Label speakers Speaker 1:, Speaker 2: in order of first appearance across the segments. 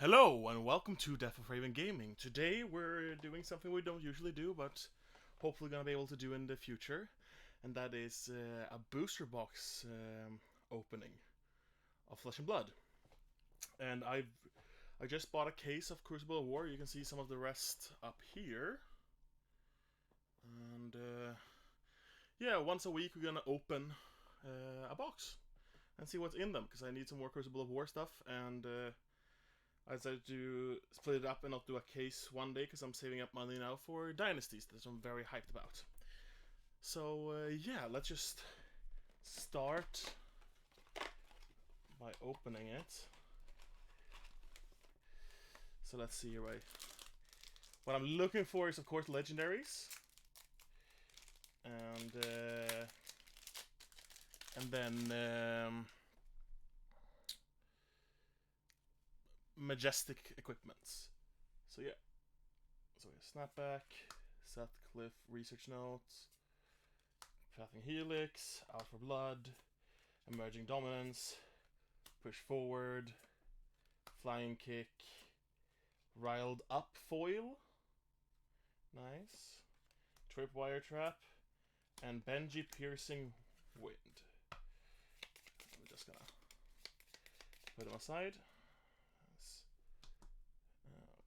Speaker 1: Hello and welcome to Death of Raven Gaming. Today we're doing something we don't usually do, but hopefully gonna be able to do in the future, and that is a booster box opening of Flesh and Blood. And I just bought a case of Crucible of War. You can see some of the rest up here, and yeah, once a week we're gonna open a box and see what's in them because I need some more Crucible of War stuff and. I decided to split it up and not do a case one day because I'm saving up money now for Dynasties that I'm very hyped about. So yeah, let's just start by opening it. So let's see here. What I'm looking for is of course legendaries, and then majestic equipments. So yeah. So we have Snapback, Sutcliffe Research Notes, Pathing Helix, Out for Blood, Emerging Dominance, Push Forward, Flying Kick, Riled Up Foil, nice, Tripwire Trap, and Benji Piercing Wind. I'm just gonna put them aside.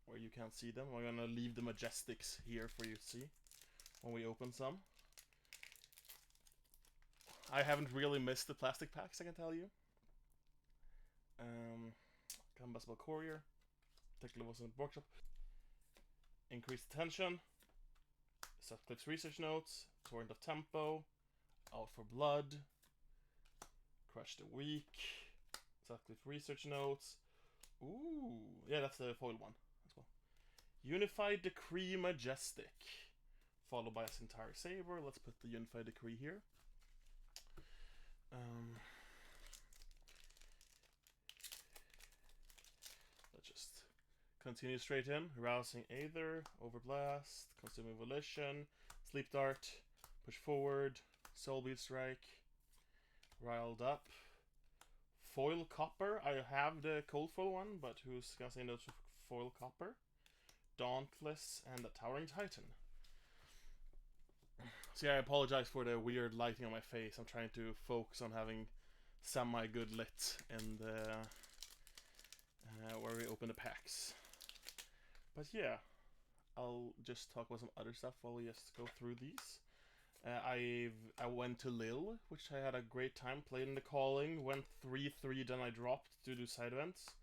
Speaker 1: Where you can't see them. We're gonna leave the Majestics here for you to see when we open some. I haven't really missed the plastic packs, I can tell you. Combustible Courier. Technically was in the workshop. Increased Attention. Sutcliffe's Research Notes. Torrent of Tempo. Out for Blood. Crush the Weak. Sutcliffe Research Notes. Ooh, yeah, that's the foil one as well. Unified Decree Majestic, followed by a Centaur Saber. Let's put the Unified Decree here. Let's just continue straight in. Rousing Aether, Overblast, Consuming Volition, Sleep Dart, Push Forward, Soulbeat Strike, Riled Up, Foil Copper. I have the Cold Foil one, but who's gonna say no to Foil Copper? Dauntless, and the Towering Titan. See, I apologize for the weird lighting on my face. I'm trying to focus on having semi-good lit in the where we open the packs. But yeah, I'll just talk about some other stuff while we just go through these. I went to Lille, which I had a great time. Played in the Calling, went 3-3, then I dropped to do side events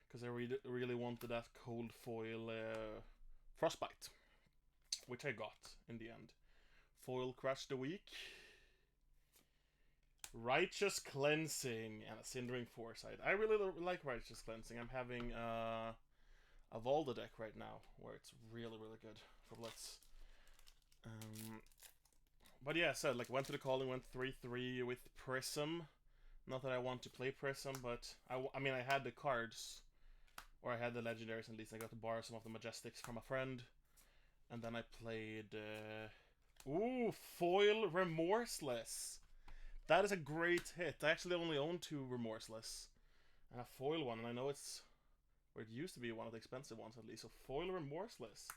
Speaker 1: because I really wanted that cold foil Frostbite, which I got in the end. Foil Crush the Weak, Righteous Cleansing, and a Cindering Foresight. I really like Righteous Cleansing. I'm having a Volda deck right now where it's really good for Blitz. But yeah, so like went to the Calling, went 3-3 with Prism. Not that I want to play Prism, but I mean I had the cards, or I had the legendaries at least. I got to borrow some of the Majestics from a friend, and then I played ooh, Foil Remorseless. That is a great hit. I actually only own 2 Remorseless and a foil one, and I know it's where it used to be one of the expensive ones at least. So Foil Remorseless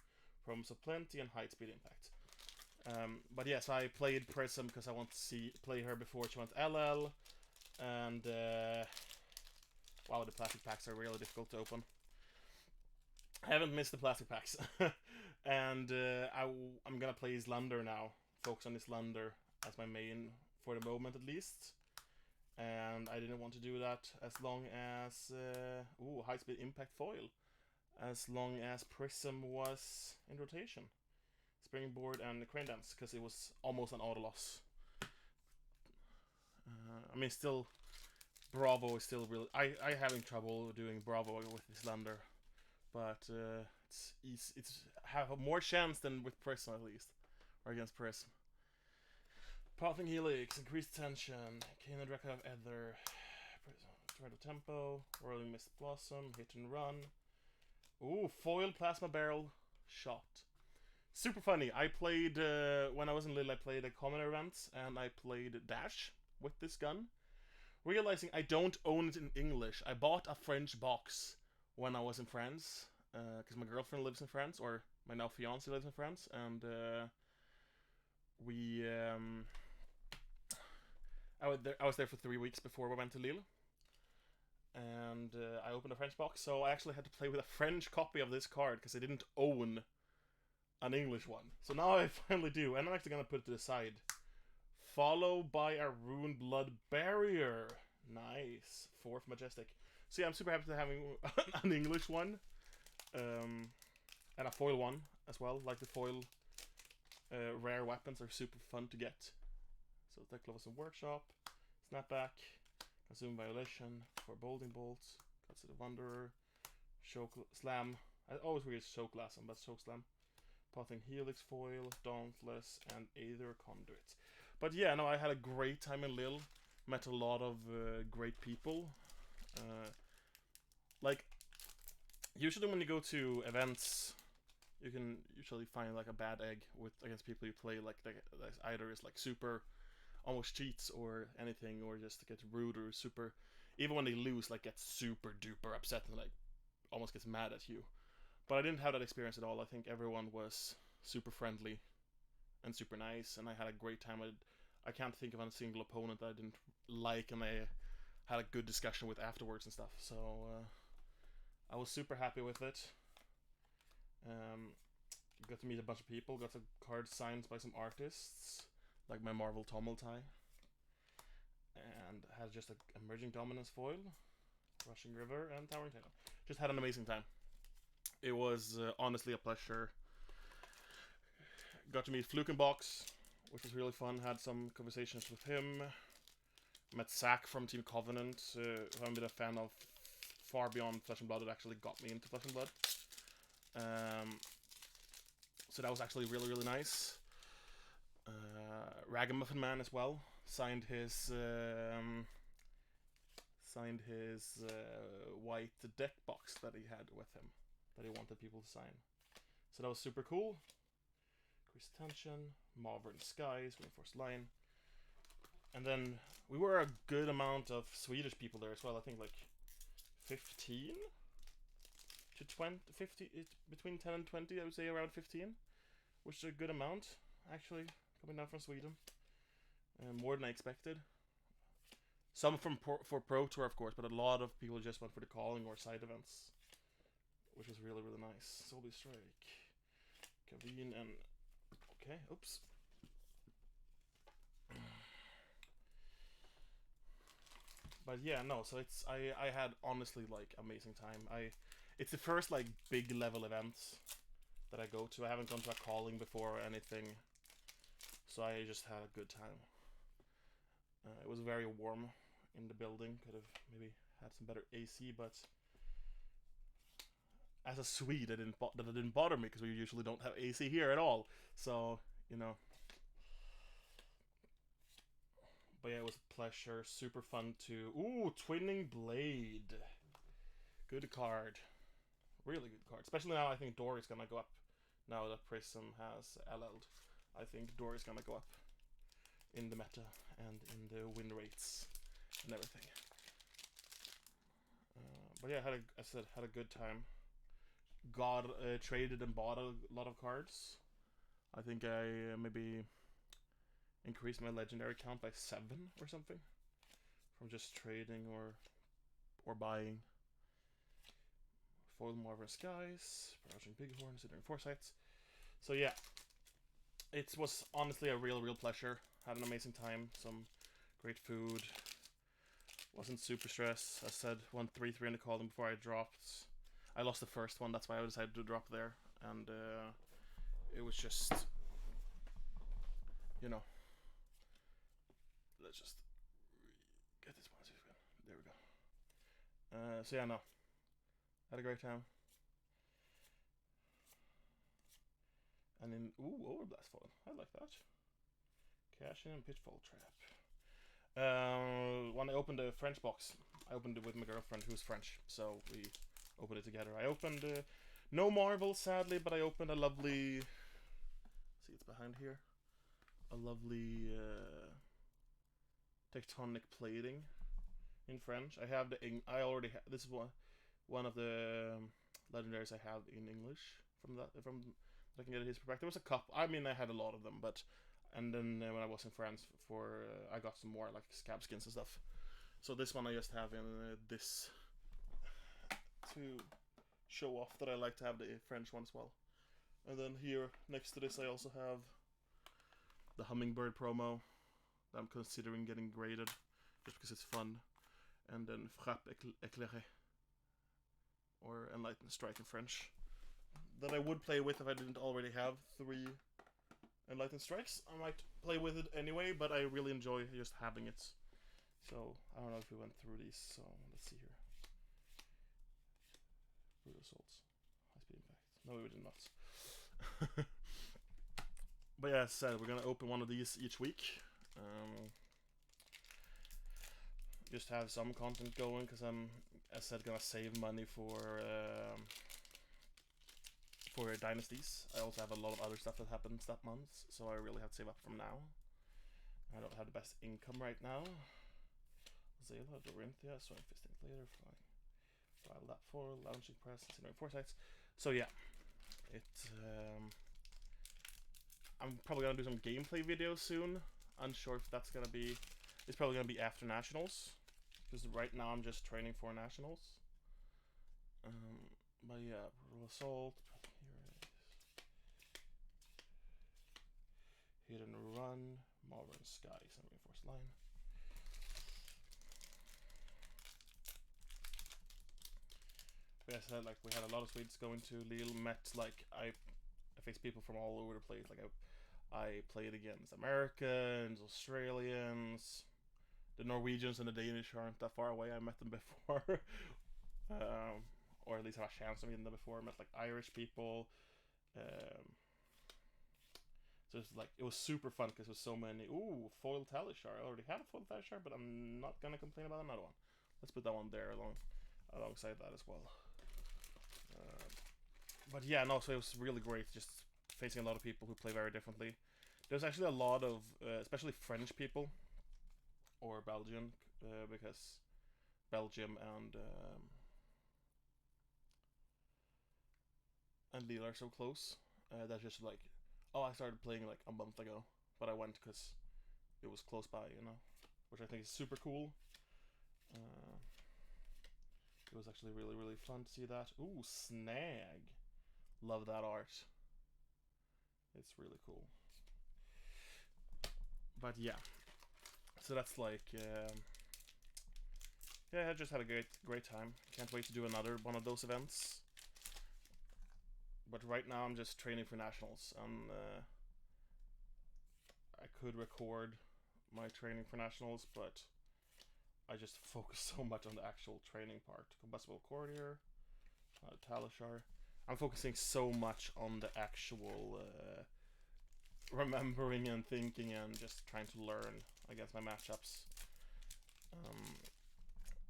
Speaker 1: from Plenty and Height Speed Impact. But yes, I played Prism because I want to play her before she went LL, and wow, the plastic packs are really difficult to open. I haven't missed the plastic packs, and I'm gonna play Islander now. Focus on Islander as my main for the moment at least. And I didn't want to do that as long as High Speed Impact Foil, as long as Prism was in rotation. Springboard and Crane Dance, because it was almost an auto loss. I mean, still, Bravo is still really. I having trouble doing Bravo with Islander, but it's have more chance than with Prism at least, or against Prism. Pathing Helix, Increased Tension, Kano Draka of Ether, Thread of Tempo, Rolling Mist Blossom, Hit and Run. Ooh, Foil Plasma Barrel Shot. Super funny. I played, when I was in Lille, I played a common events, and I played Dash with this gun. Realizing I don't own it in English, I bought a French box when I was in France, because my girlfriend lives in France, or my now fiance lives in France, and we I was there for 3 weeks before we went to Lille, and I opened a French box, so I actually had to play with a French copy of this card because I didn't own an English one. So now I finally do, and I'm actually gonna put it to the side. Followed by a Rune Blood Barrier. Nice. 4th Majestic. So yeah, I'm super happy to having an English one. And a foil one as well. Like the foil rare weapons are super fun to get. So Tech Levels and Workshop. Snapback. Consume Violation. For Bolding Bolts. Cuts of the Wanderer. Choke Slam. I always read Choke Glass, but Choke Slam. Pothing Helix foil, Dauntless, and Aether Conduit. But yeah, no, I had a great time in Lille. Met a lot of great people. Like, usually when you go to events, you can usually find like a bad egg with against people you play. Like either is like super, almost cheats or anything, or just gets rude or super. Even when they lose, like gets super duper upset and like almost gets mad at you. But I didn't have that experience at all. I think everyone was super friendly and super nice, and I had a great time. I can't think of a single opponent that I didn't like, and I had a good discussion with afterwards and stuff. So I was super happy with it. Got to meet a bunch of people. Got some cards signed by some artists, like my Marvel Tomultai, and had just a Emerging Dominance foil, Rushing River, and Towering Titan. Just had an amazing time. It was honestly a pleasure. Got to meet Flukenbox, which was really fun. Had some conversations with him. Met Zach from Team Covenant, who I've been a fan of far beyond Flesh and Blood. It actually got me into Flesh and Blood. So that was actually really, really nice. Ragamuffin Man as well signed his white deck box that he had with him that he wanted people to sign. So that was super cool. Increased Tension, Marvern Skies, Reinforced Line. And then we were a good amount of Swedish people there as well. I think like 15 to 20, 50, between 10 and 20, I would say around 15. Which is a good amount, actually, coming down from Sweden. More than I expected. Some for Pro Tour, of course, but a lot of people just went for the calling or side events. Which was really, really nice. Soulby Strike. Kaveen and... Okay, oops. But yeah, no, so it's... I had honestly, like, amazing time. It's the first, like, big level events that I go to. I haven't gone to a calling before or anything. So I just had a good time. It was very warm in the building. Could have maybe had some better AC, but... As a Swede, that didn't bother me because we usually don't have AC here at all. So, you know. But yeah, it was a pleasure. Super fun too. Ooh, Twinning Blade. Good card. Really good card. Especially now I think Dory's gonna go up. Now that Prism has LL'd. I think Dory's gonna go up in the meta and in the win rates and everything. But yeah, had a good time. Traded and bought a lot of cards. I think I maybe increased my legendary count by 7 or something from just trading or buying. Foil Marvin Skies, Barraging Bighorn, Considering Foresights. So yeah, it was honestly a real pleasure. Had an amazing time. Some great food. Wasn't super stressed. I said 1-3-3 in the column before I dropped. I lost the first one, that's why I decided to drop there. And it was just, you know, let's just get this one. There we go. So yeah, no, had a great time. And then, ooh, Overblast Foil. I like that. Cash in and Pitfall Trap. When I opened the French box, I opened it with my girlfriend who's French, so we opened it together. I opened no Marvel, sadly, but I opened a lovely... See, it's behind here. A lovely tectonic plating in French. I have the I already this one of the legendaries I have in English from looking at his perspective. There was a couple. I mean, I had a lot of them, but and then when I was in France for I got some more like scab skins and stuff. So this one I just have in this to show off that I like to have the French one as well. And then here next to this I also have the Hummingbird promo that I'm considering getting graded just because it's fun. And then Frappe Éclairée, or Enlightened Strike in French, that I would play with if I didn't already have 3 Enlightened Strikes. I might play with it anyway, but I really enjoy just having it. So, I don't know if we went through these, so let's see here. Brutal Assaults. High Speed Impact. No, we did not. But yeah, as I said, we're gonna open one of these each week. Just have some content going, because I'm, as I said, gonna save money for dynasties. I also have a lot of other stuff that happens that month, so I really have to save up from now. I don't have the best income right now. Zayla, Dorinthia, Swing Fisting later, file that for launching press, considering foresights. So yeah, I'm probably gonna do some gameplay videos soon. Unsure if that's gonna be. It's probably gonna be after nationals, because right now I'm just training for nationals. But yeah, Brutal Assault. Here it is. Hit and Run, Marvin Skies, and Reinforced Line. But as I said, like, we had a lot of Swedes going to Lille. Met like I faced people from all over the place. Like I played against Americans, Australians, the Norwegians and the Danish aren't that far away. I met them before, or at least have a chance of meeting them before. I met like Irish people. So it's like it was super fun because there was so many. Ooh, foil Talishar. I already had a foil Talishar, but I'm not gonna complain about another one. Let's put that one there alongside that as well. But yeah, no. So it was really great just facing a lot of people who play very differently. There's actually a lot of, especially French people, or Belgian, because Belgium and Lille are so close. That's just like, oh, I started playing like a month ago, but I went because it was close by, you know, which I think is super cool. It was actually really, really fun to see that. Ooh, Snag. Love that art. It's really cool. But yeah, so that's like, yeah, I just had a great time. Can't wait to do another one of those events. But right now I'm just training for nationals, and I could record my training for nationals, but I just focus so much on the actual training part. Combustible Courtier, Talishar. I'm focusing so much on the actual remembering and thinking and just trying to learn against my matchups,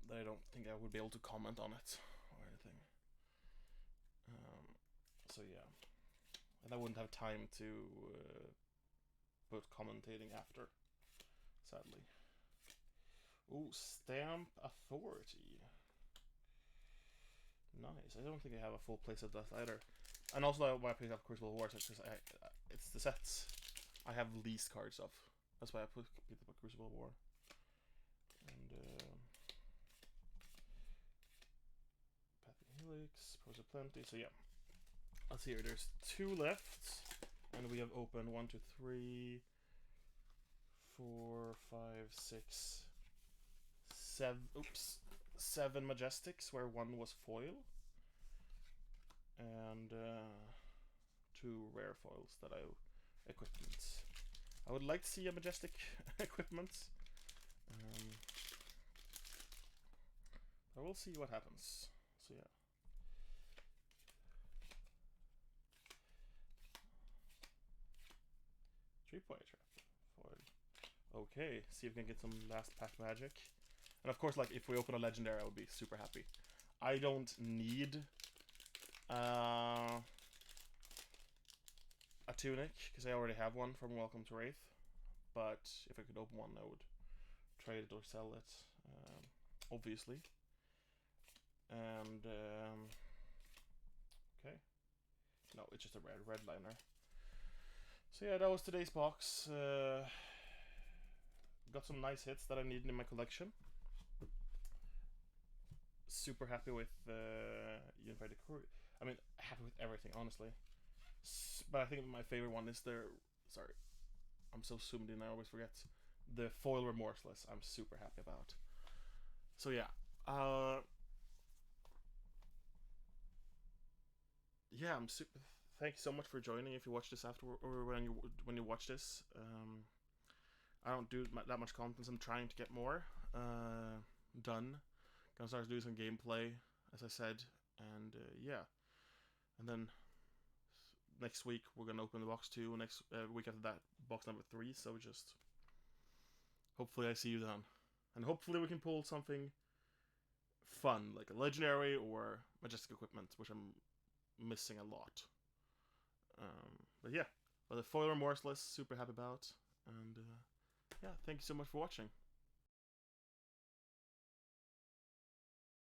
Speaker 1: that I don't think I would be able to comment on it or anything. So yeah, and I wouldn't have time to put commentating after, sadly. Ooh, Stamp Authority. Nice. I don't think I have a full playset of that either. And also why I picked up Crucible of War, because it's the sets I have least cards of. That's why I picked up Crucible of War. And Pathing Helix, Pros of Plenty. So yeah, let's see here. There's 2 left, and we have opened 1, 2, 3, 4, 5, 6, 7. Oops. 7 Majestics, where 1 was foil, and 2 rare foils that I equipment. I would like to see a Majestic equipment. I will see what happens. So yeah. Three-point trap. Foil. Okay, see if we can get some last pack magic. And of course, like, if we open a legendary, I would be super happy. I don't need a tunic, because I already have one from Welcome to Wraith. But if I could open one, I would trade it or sell it, obviously. And okay, no, it's just a red liner. So yeah, that was today's box. Got some nice hits that I needed in my collection. Super happy with Unified Decor. I mean, happy with everything, honestly. But I think my favorite one is the. Sorry, I'm so zoomed in, I always forget. The foil Remorseless, I'm super happy about. So yeah, yeah, I'm super. Thank you so much for joining. If you watch this after or when you watch this, I don't do that much content. I'm trying to get more done. Gonna start doing some gameplay, as I said, and yeah, and then next week we're gonna open the box 2. Next week after that, box number 3. So just hopefully I see you then, and hopefully we can pull something fun like a legendary or majestic equipment, which I'm missing a lot. But yeah, but the foil Remorseless, super happy about, and yeah, thank you so much for watching.